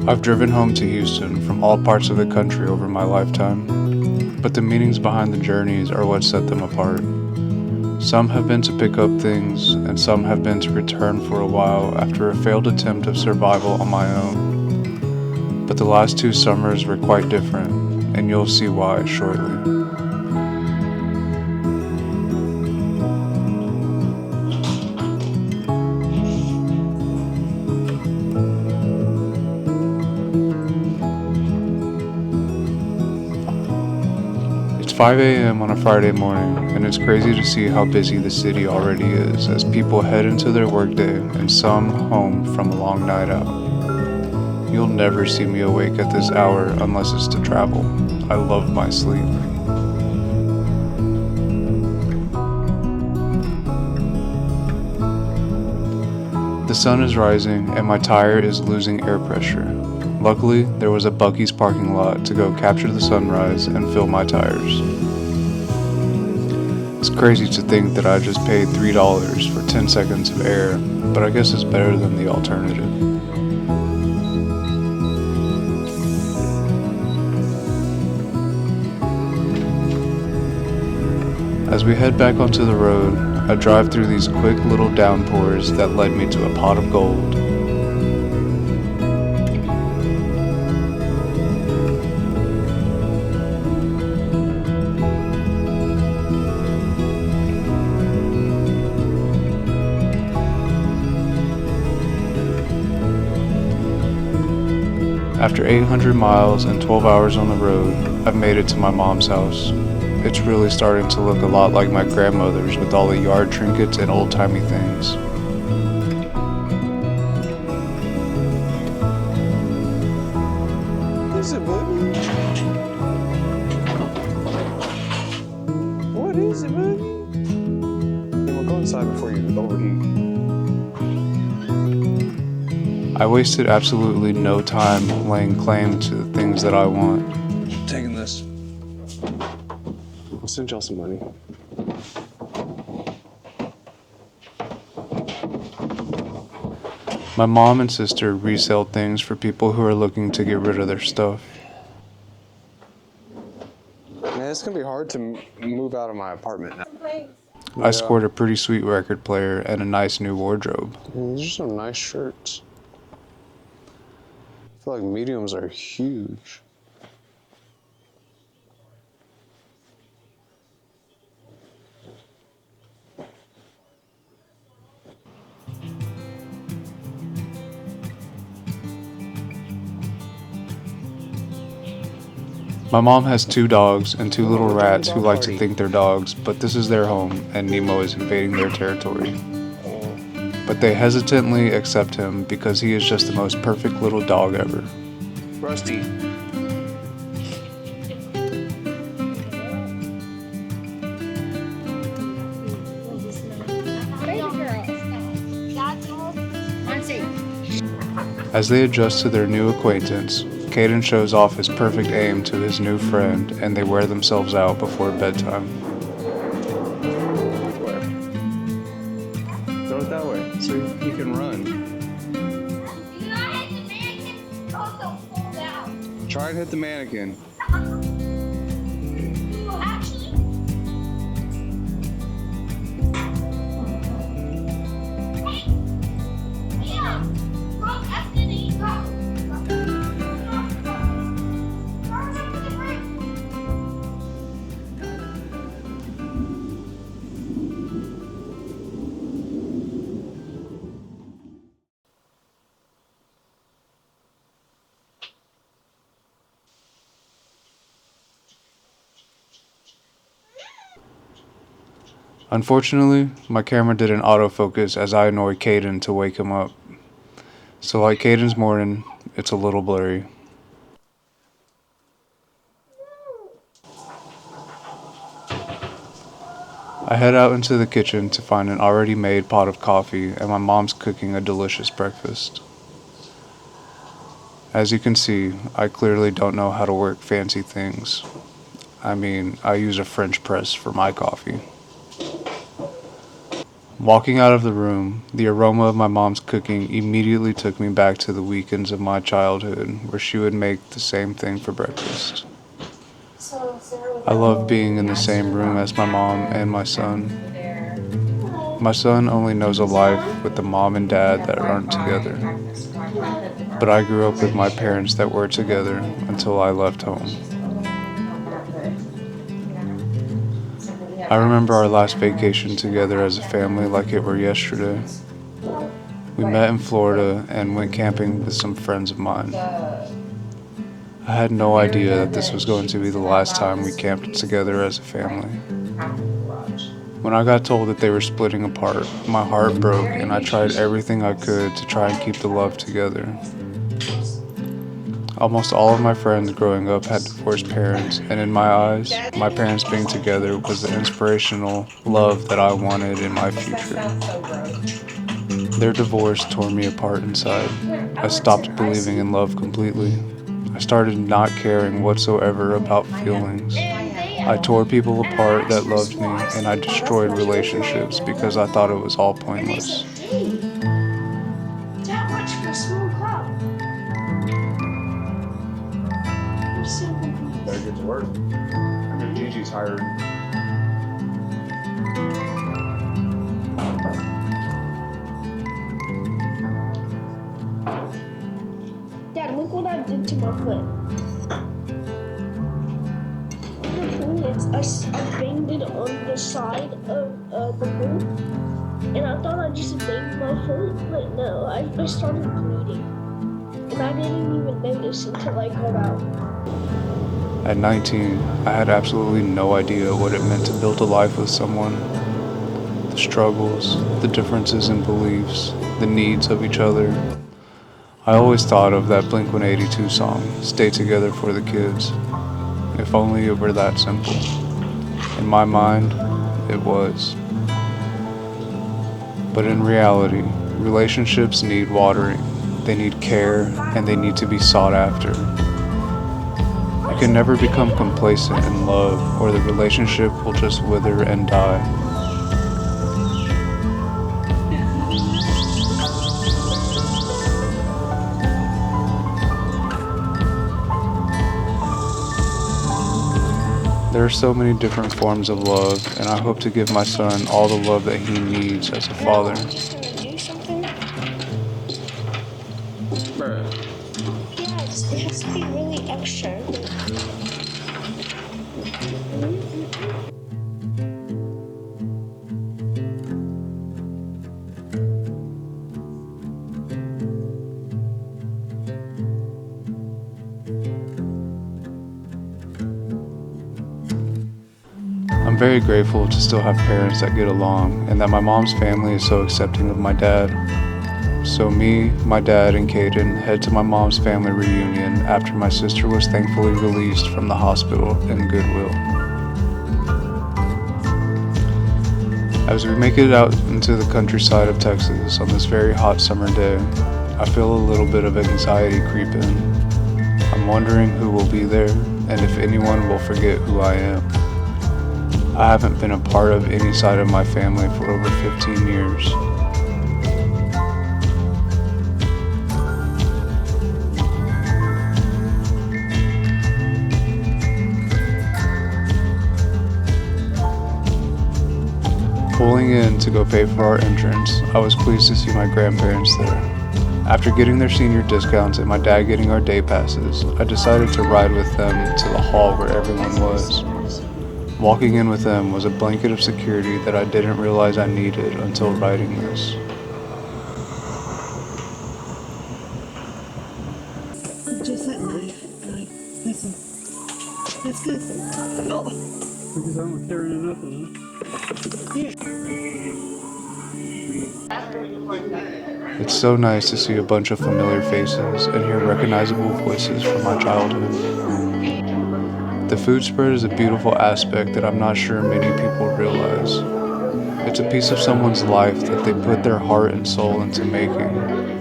I've driven home to Houston from all parts of the country over my lifetime, but the meanings behind the journeys are what set them apart. Some have been to pick up things, and some have been to return for a while after a failed attempt of survival on my own. But the last 2 summers were quite different, and you'll see why shortly. It's 5 a.m. on a Friday morning, and it's crazy to see how busy the city already is as people head into their workday and some home from a long night out. You'll never see me awake at this hour unless it's to travel. I love my sleep. The sun is rising and my tire is losing air pressure. Luckily, there was a Buc-ee's parking lot to go capture the sunrise and fill my tires. It's crazy to think that I just paid $3 for 10 seconds of air, but I guess it's better than the alternative. As we head back onto the road, I drive through these quick little downpours that led me to a pot of gold. After 800 miles and 12 hours on the road, I've made it to my mom's house. It's really starting to look a lot like my grandmother's with all the yard trinkets and old-timey things. What is it, baby? What is it, baby? Yeah, we'll go inside before you overheat. I wasted absolutely no time laying claim to the things that I want. Taking this. I'll send y'all some money. My mom and sister resell things for people who are looking to get rid of their stuff. Man, it's gonna be hard to move out of my apartment now. I scored a pretty sweet record player and a nice new wardrobe. These are some nice shirts. I feel like mediums are huge. My mom has 2 dogs and 2 little rats who like to think they're dogs, but this is their home and Nemo is invading their territory. But they hesitantly accept him because he is just the most perfect little dog ever. Rusty. As they adjust to their new acquaintance, Caden shows off his perfect aim to his new friend and they wear themselves out before bedtime. Where? Throw it that way so you can run. Try and hit the mannequin. Unfortunately, my camera didn't autofocus as I annoyed Caden to wake him up. So like Caden's morning, it's a little blurry. I head out into the kitchen to find an already made pot of coffee and my mom's cooking a delicious breakfast. As you can see, I clearly don't know how to work fancy things. I mean, I use a French press for my coffee. Walking out of the room, the aroma of my mom's cooking immediately took me back to the weekends of my childhood where she would make the same thing for breakfast. I love being in the same room as my mom and my son. My son only knows a life with the mom and dad that aren't together. But I grew up with my parents that were together until I left home. I remember our last vacation together as a family like it were yesterday. We met in Florida and went camping with some friends of mine. I had no idea that this was going to be the last time we camped together as a family. When I got told that they were splitting apart, my heart broke and I tried everything I could to try and keep the love together. Almost all of my friends growing up had divorced parents, and in my eyes, my parents being together was the inspirational love that I wanted in my future. Their divorce tore me apart inside. I stopped believing in love completely. I started not caring whatsoever about feelings. I tore people apart that loved me, and I destroyed relationships because I thought it was all pointless. That much for a small crowd. Better get to work. I know Gigi's hired. Dad, look what I did to my foot. The thing is, I banged it on the side of the pool, and I thought I just banged my foot, but no, I started bleeding, and I didn't even notice until I got out. At 19, I had absolutely no idea what it meant to build a life with someone. The struggles, the differences in beliefs, the needs of each other. I always thought of that Blink-182 song, Stay Together for the Kids. If only it were that simple. In my mind, it was. But in reality, relationships need watering, they need care, and they need to be sought after. You can never become complacent in love, or the relationship will just wither and die. There are so many different forms of love, and I hope to give my son all the love that he needs as a father. I'm just gonna do something. Bruh. Yes, it has to be really extra. I'm very grateful to still have parents that get along, and that my mom's family is so accepting of my dad. So me, my dad, and Caden head to my mom's family reunion after my sister was thankfully released from the hospital in Goodwill. As we make it out into the countryside of Texas on this very hot summer day, I feel a little bit of anxiety creep in. I'm wondering who will be there, and if anyone will forget who I am. I haven't been a part of any side of my family for over 15 years. Pulling in to go pay for our entrance, I was pleased to see my grandparents there. After getting their senior discounts and my dad getting our day passes, I decided to ride with them to the hall where everyone was. Walking in with them was a blanket of security that I didn't realize I needed until writing this. Just that knife. That's good. Oh. Because I'm not carrying enough of it. It's so nice to see a bunch of familiar faces and hear recognizable voices from my childhood. The food spread is a beautiful aspect that I'm not sure many people realize. It's a piece of someone's life that they put their heart and soul into making.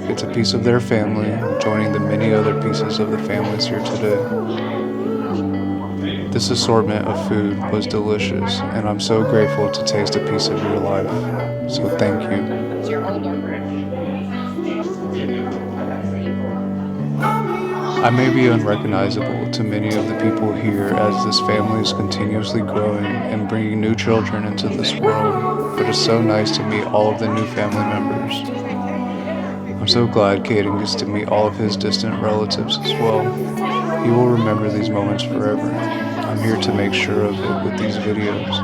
It's a piece of their family, joining the many other pieces of the families here today. This assortment of food was delicious, and I'm so grateful to taste a piece of your life. So thank you. I may be unrecognizable to many of the people here as this family is continuously growing and bringing new children into this world, but it's so nice to meet all of the new family members. I'm so glad Caden gets to meet all of his distant relatives as well. He will remember these moments forever. I'm here to make sure of it with these videos.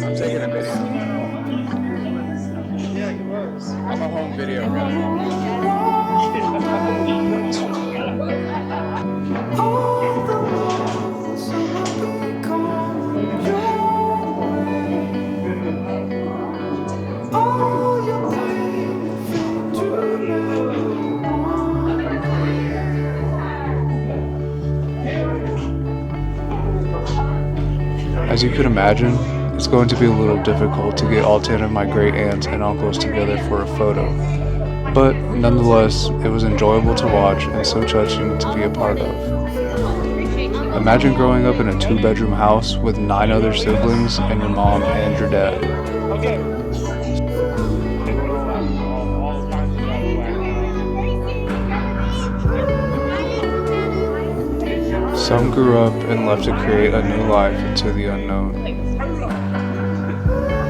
I'm taking a video. Yeah, it was. I'm a home video guy. As you could imagine, it's going to be a little difficult to get all 10 of my great aunts and uncles together for a photo. But nonetheless, it was enjoyable to watch and so touching to be a part of. Imagine growing up in a 2-bedroom house with 9 other siblings and your mom and your dad. Some grew up and left to create a new life into the unknown.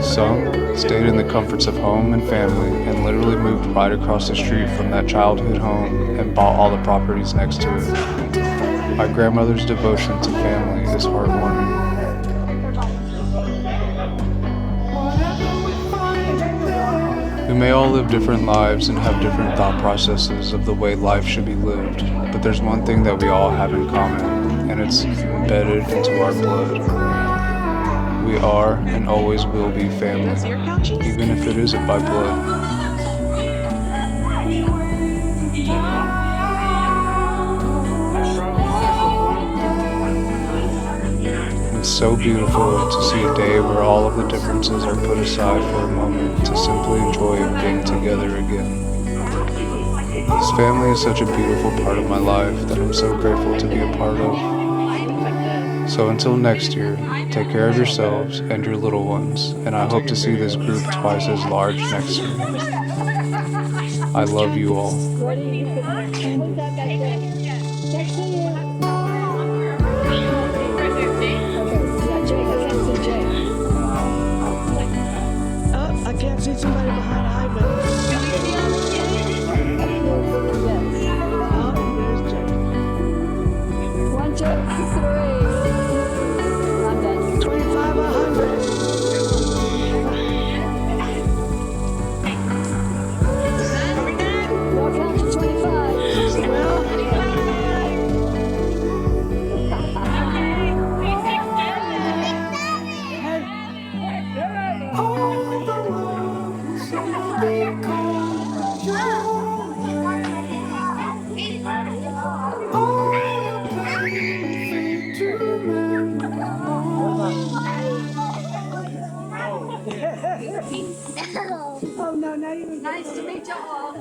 Some stayed in the comforts of home and family and literally moved right across the street from that childhood home and bought all the properties next to it. My grandmother's devotion to family is heartwarming. We may all live different lives and have different thought processes of the way life should be lived, but there's one thing that we all have in common, and it's embedded into our blood. We are and always will be family, even if it isn't by blood. It's so beautiful to see a day where all of the differences are put aside for a moment to simply enjoy being together again. This family is such a beautiful part of my life that I'm so grateful to be a part of. So until next year, take care of yourselves and your little ones, and I hope to see this group twice as large next year. I love you all. I can't see somebody behind Ivan. Oh, there's Jake. 1, 2, 3. I'm done. 25, 100. No count to 25. Well, oh no, not even. Nice to meet you all.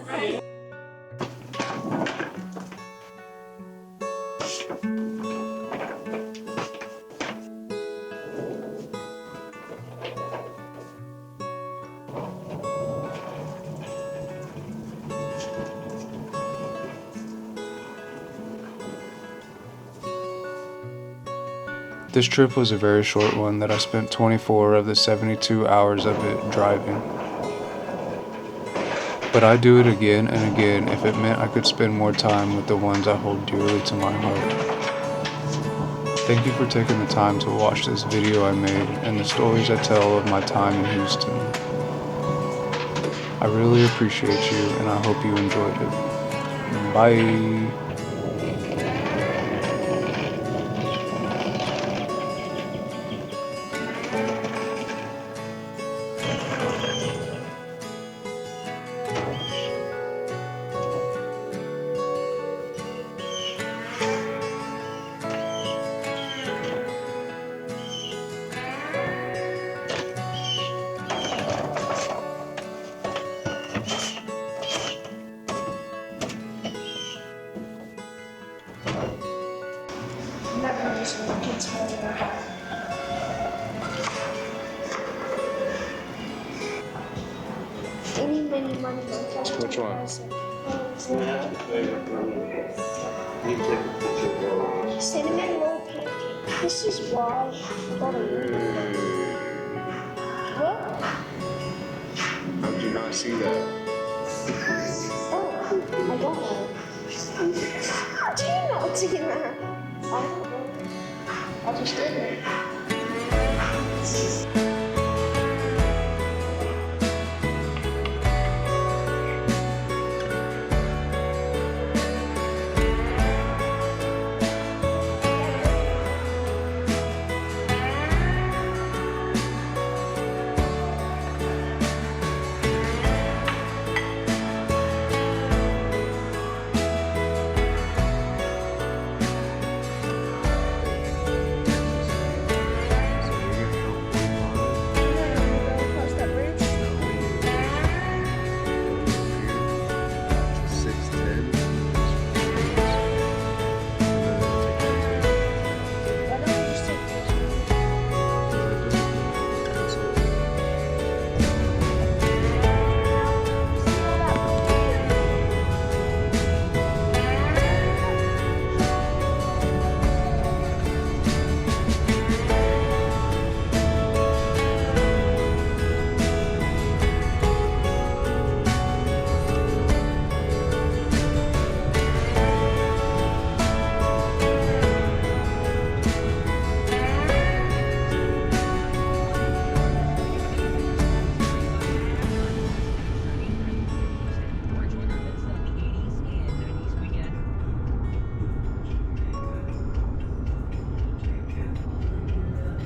This trip was a very short one that I spent 24 of the 72 hours of it driving. But I'd do it again and again if it meant I could spend more time with the ones I hold dearly to my heart. Thank you for taking the time to watch this video I made and the stories I tell of my time in Houston. I really appreciate you and I hope you enjoyed it. Bye. on Minecraft. Which one? Cinnamon roll pancake. This is why I got a What? How did you not see that? Oh, I got one. How do you not see that? I don't know. I just did it.